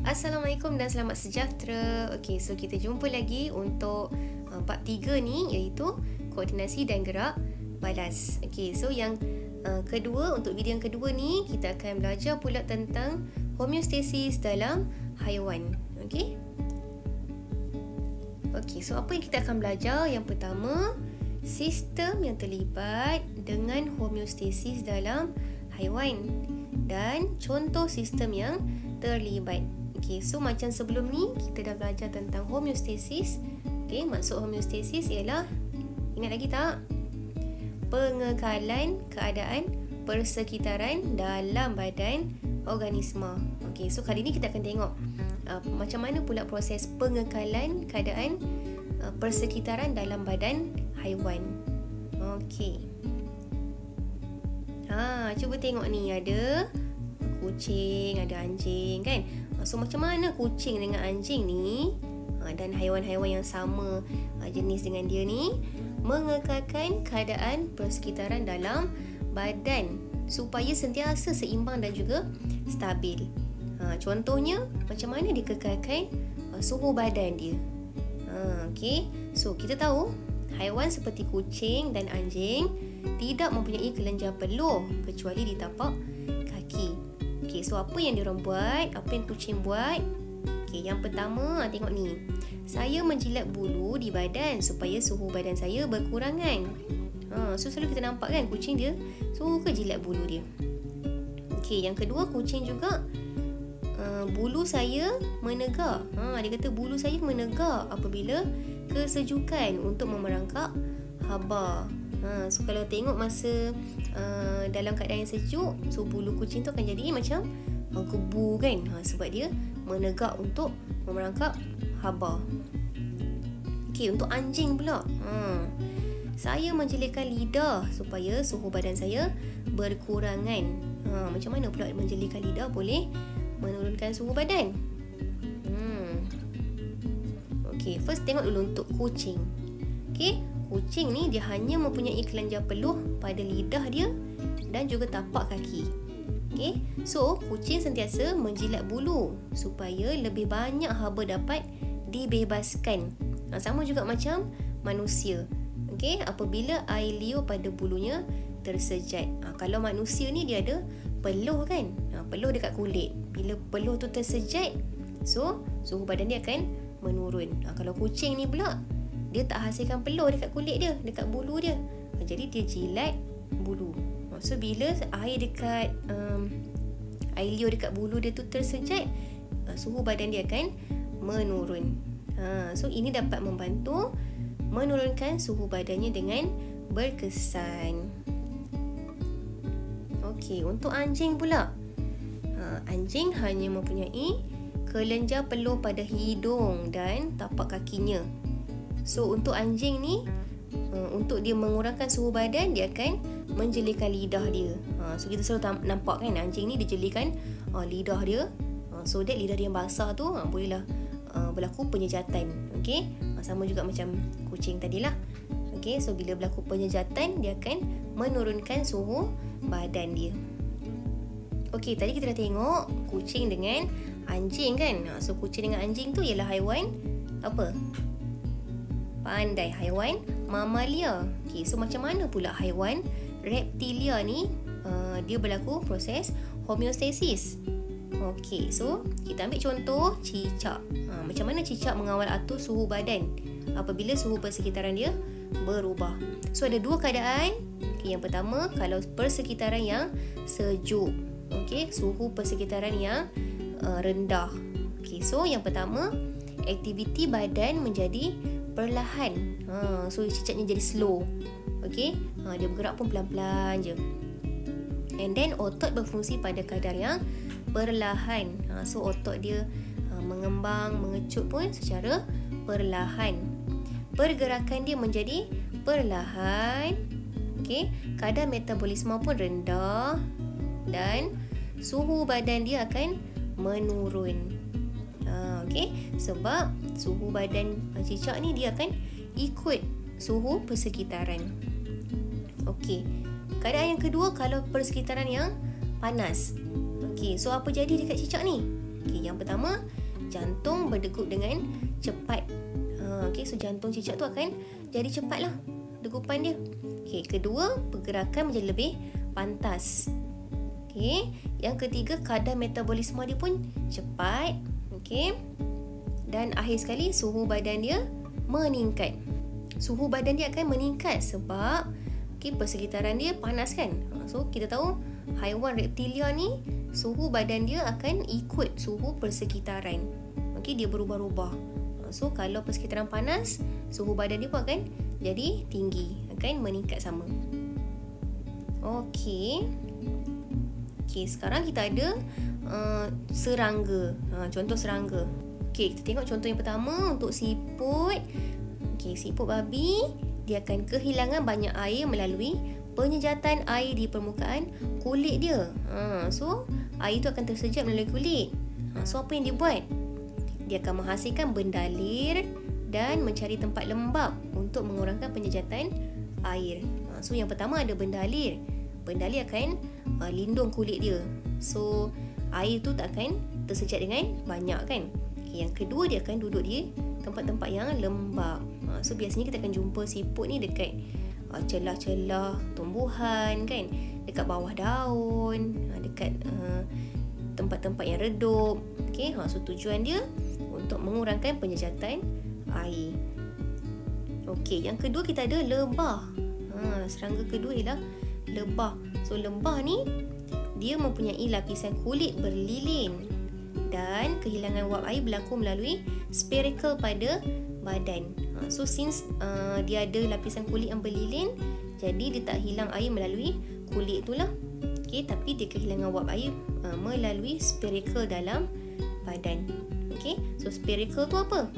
Assalamualaikum dan selamat sejahtera. Okey, so kita jumpa lagi untuk part 3 ni, iaitu koordinasi dan gerak balas. Okey, so yang kedua, untuk video yang kedua ni kita akan belajar pula tentang homeostasis dalam haiwan. Okey. Okey, so apa yang kita akan belajar? Yang pertama, sistem yang terlibat dengan homeostasis dalam haiwan dan contoh sistem yang terlibat. Okey, so macam sebelum ni kita dah belajar tentang homeostasis. Okey, maksud homeostasis ialah, ingat lagi tak? Pengekalan keadaan persekitaran dalam badan organisma. Okey, so kali ni kita akan tengok macam mana pula proses pengekalan keadaan persekitaran dalam badan haiwan. Okey. Cuba tengok ni, ada kucing, ada anjing kan. So macam mana kucing dengan anjing ni dan haiwan-haiwan yang sama jenis dengan dia ni mengekalkan keadaan persekitaran dalam badan supaya sentiasa seimbang dan juga stabil. Contohnya, macam mana dia kekalkan suhu badan dia. Okey, so kita tahu haiwan seperti kucing dan anjing tidak mempunyai kelenjar peluh kecuali di tapak kaki. Okey, so apa yang diorang buat? Apa yang kucing buat? Okey, yang pertama, tengok ni. Saya menjilat bulu di badan supaya suhu badan saya berkurangan. So selalu kita nampak kan kucing dia suka jilat bulu dia. Okey, yang kedua, kucing juga bulu saya menegak. Dia kata bulu saya menegak apabila kesejukan untuk memerangkap haba. So kalau tengok masa dalam keadaan yang sejuk, so bulu kucing tu akan jadi macam kebu kan, sebab dia menegak untuk memerangkap haba. Okey, untuk anjing pula, saya menjelitkan lidah supaya suhu badan saya berkurangan. Macam mana pula menjelitkan lidah boleh menurunkan suhu badan? Okey, first tengok dulu untuk kucing. Okey, kucing ni dia hanya mempunyai kelenjar peluh pada lidah dia dan juga tapak kaki. Okey, so kucing sentiasa menjilat bulu supaya lebih banyak haba dapat dibebaskan. Sama juga macam manusia. Okey, apabila air liur pada bulunya tersejat. Kalau manusia ni dia ada peluh kan, peluh dekat kulit. Bila peluh tu tersejat, so suhu badan dia akan menurun. Kalau kucing ni pula, dia tak hasilkan peluh dekat kulit dia, dekat bulu dia. Jadi dia jilat bulu. So bila air dekat air liur dekat bulu dia tu tersejat, suhu badan dia akan menurun. So ini dapat membantu menurunkan suhu badannya dengan berkesan. Okey, untuk anjing pula, anjing hanya mempunyai kelenjar peluh pada hidung dan tapak kakinya. So untuk anjing ni, untuk dia mengurangkan suhu badan, dia akan menjelitkan lidah dia. So kita selalu nampak kan anjing ni dia jelikan lidah dia, so that lidah dia yang basah tu bolehlah berlaku penyejatan. Okey, sama juga macam kucing tadilah. Okey, so bila berlaku penyejatan, dia akan menurunkan suhu badan dia. Okey, tadi kita dah tengok kucing dengan anjing kan. So kucing dengan anjing tu ialah haiwan apa? Pandai, haiwan mamalia. Okey, so macam mana pula haiwan reptilia ni dia berlaku proses homeostasis? Okey, so kita ambil contoh cicak. Macam mana cicak mengawal atur suhu badan apabila suhu persekitaran dia berubah? So ada dua keadaan. Okay, yang pertama, kalau persekitaran yang sejuk. Okey, suhu persekitaran yang rendah. Okey, so yang pertama, aktiviti badan menjadi perlahan. So cicaknya jadi slow. Okey, dia bergerak pun pelan-pelan je. And then otot berfungsi pada kadar yang perlahan. So otot dia mengembang, mengecut pun secara perlahan. Pergerakan dia menjadi perlahan. Okey, kadar metabolisme pun rendah dan suhu badan dia akan menurun. Okey, sebab suhu badan cicak ni dia akan ikut suhu persekitaran. Okey, keadaan yang kedua, kalau persekitaran yang panas. Okey, so apa jadi dekat cicak ni? Okey, yang pertama, jantung berdegup dengan cepat. Okey, so jantung cicak tu akan jadi cepatlah degupan dia. Okey, kedua, pergerakan menjadi lebih pantas. Okey, yang ketiga, kadar metabolisme dia pun cepat. Okey. Dan akhir sekali, suhu badan dia meningkat. Suhu badan dia akan meningkat sebab persekitaran dia panas kan. So kita tahu haiwan reptilia ni suhu badan dia akan ikut suhu persekitaran. Dia berubah-ubah. So kalau persekitaran panas, suhu badan dia pun akan jadi tinggi, akan meningkat sama. Okey, sekarang kita ada serangga. Contoh serangga. Kita tengok contoh yang pertama untuk siput. Siput babi, dia akan kehilangan banyak air melalui penyejatan air di permukaan kulit dia. So air tu akan tersejat melalui kulit. So apa yang dia buat? Dia akan menghasilkan bendalir dan mencari tempat lembap untuk mengurangkan penyejatan air. So yang pertama ada bendalir. Bendalir akan lindung kulit dia. So air tu tak akan tersejat dengan banyak kan. Yang kedua, dia akan duduk di tempat-tempat yang lembap. So biasanya kita akan jumpa siput ni dekat celah-celah tumbuhan kan, dekat bawah daun, dekat tempat-tempat yang redup. So tujuan dia untuk mengurangkan penyejatan air. Yang kedua kita ada lebah. Serangga kedua ialah lebah. So lebah ni dia mempunyai lapisan kulit berlilin dan kehilangan wap air berlaku melalui spiracle pada badan. So since dia ada lapisan kulit yang berlilin, jadi dia tak hilang air melalui kulit itulah. Tapi dia kehilangan wap air melalui spiracle dalam badan. So spiracle tu apa?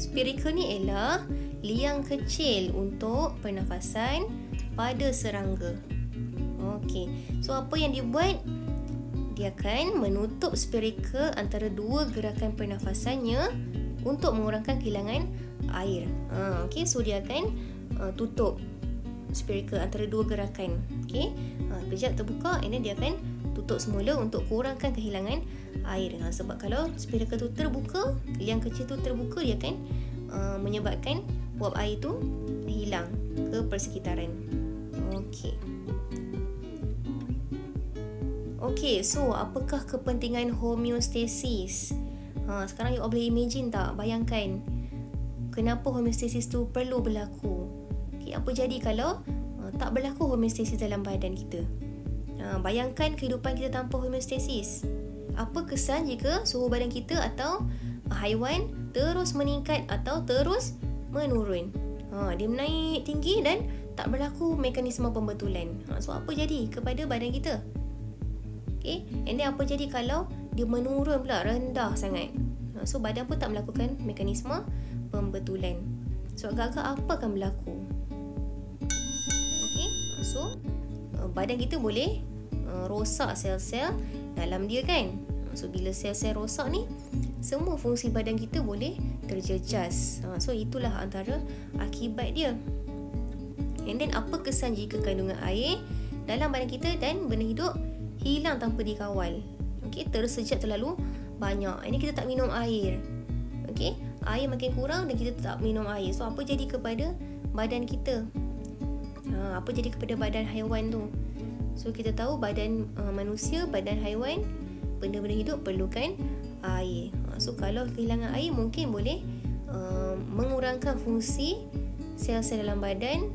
Spiracle ni ialah liang kecil untuk pernafasan pada serangga. So apa yang dia buat? Dia akan menutup spiracle antara dua gerakan pernafasannya untuk mengurangkan kehilangan air. So dia akan tutup spiracle antara dua gerakan. Kejap terbuka, and then dia akan tutup semula untuk kurangkan kehilangan air. Sebab kalau spiracle tu terbuka, liang kecil tu terbuka, dia akan menyebabkan wap air tu hilang ke persekitaran. So apakah kepentingan homeostasis? Sekarang you boleh imagine tak? Bayangkan kenapa homeostasis tu perlu berlaku. Apa jadi kalau tak berlaku homeostasis dalam badan kita? Bayangkan kehidupan kita tanpa homeostasis. Apa kesan jika suhu badan kita atau haiwan terus meningkat atau terus menurun? Dia menaik tinggi dan tak berlaku mekanisme pembetulan. So apa jadi kepada badan kita? And then apa jadi kalau dia menurun pula, rendah sangat? So badan pun tak melakukan mekanisme pembetulan. So agak-agak apa akan berlaku? So badan kita boleh rosak sel-sel dalam dia kan. So bila sel-sel rosak ni, semua fungsi badan kita boleh terjejas. So itulah antara akibat dia. And then apa kesan jika kandungan air dalam badan kita dan benda hidup hilang tanpa dikawal? Tersejat terlalu banyak. Ini kita tak minum air. Air makin kurang dan kita tak minum air. So apa jadi kepada badan kita? Apa jadi kepada badan haiwan tu? So kita tahu badan manusia, badan haiwan, benda-benda hidup perlukan air. So kalau kehilangan air, mungkin boleh mengurangkan fungsi sel-sel dalam badan,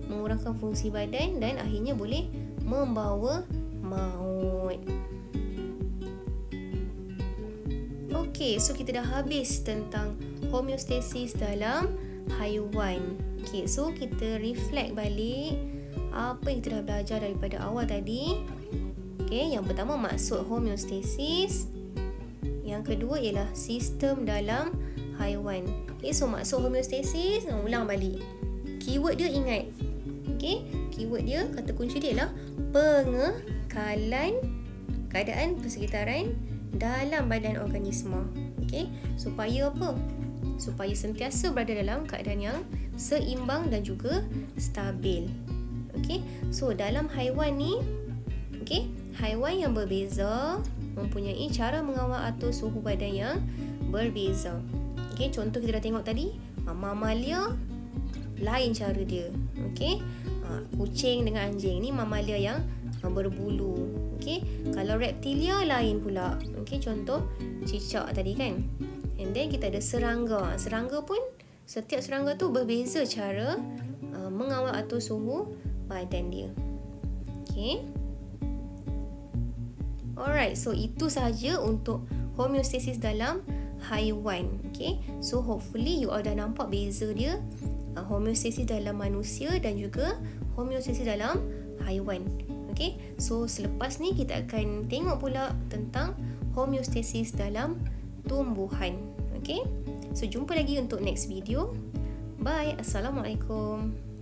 mengurangkan fungsi badan dan akhirnya boleh membawa maut. So kita dah habis tentang homeostasis dalam haiwan. So kita reflect balik apa yang kita dah belajar daripada awal tadi. Yang pertama, maksud homeostasis. Yang kedua ialah sistem dalam haiwan. So maksud homeostasis, ulang balik. Keyword dia ingat. Keyword dia, kata kunci dia ialah pengekalan keadaan persekitaran dalam badan organisma. Supaya apa? Supaya sentiasa berada dalam keadaan yang seimbang dan juga stabil. So dalam haiwan ni, haiwan yang berbeza mempunyai cara mengawal atur suhu badan yang berbeza. Okey, contoh kita dah tengok tadi, mamalia lain cara dia. Okey, kucing dengan anjing ni mamalia yang berbulu. Okey, kalau reptilia lain pula. Okey, contoh cicak tadi kan. And then kita ada serangga. Serangga pun, setiap serangga tu berbeza cara mengawal atur suhu badan dia. Okey. Alright, so itu sahaja untuk homeostasis dalam haiwan. Okay, so hopefully you all dah nampak beza dia, homeostasis dalam manusia dan juga homeostasis dalam haiwan. Okay, so selepas ni kita akan tengok pula tentang homeostasis dalam tumbuhan. Okay, so jumpa lagi untuk next video. Bye, Assalamualaikum.